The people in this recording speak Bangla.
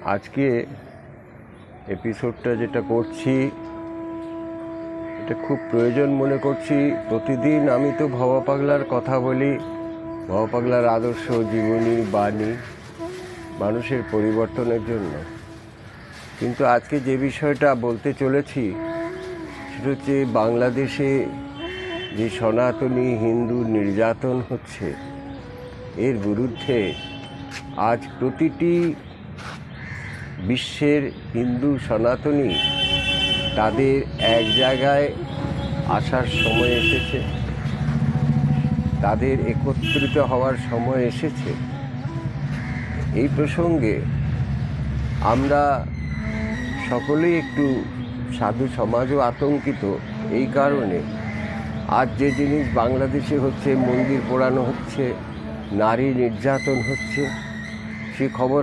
আজকে এপিসোডটা যেটা করছি এটা খুব প্রয়োজন মনে করছি। প্রতিদিন আমি তো ভবা পাগলার কথা বলি, ভবা পাগলার আদর্শ, জীবনী, বাণী মানুষের পরিবর্তনের জন্য। কিন্তু আজকে যে বিষয়টা বলতে চলেছি সেটা হচ্ছে বাংলাদেশে যে সনাতনী হিন্দু নির্যাতন হচ্ছে, এর বিরুদ্ধে আজ প্রতিটি বিশ্বের হিন্দু সনাতনী তাদের এক জায়গায় আসার সময় এসেছে, তাদের একত্রিত হওয়ার সময় এসেছে। এই প্রসঙ্গে আমরা সকলেই একটু সাধু সমাজও আতঙ্কিত। এই কারণে আজ যে জিনিস বাংলাদেশে হচ্ছে, মন্দির পোড়ানো হচ্ছে, নারী নির্যাতন হচ্ছে, সে খবর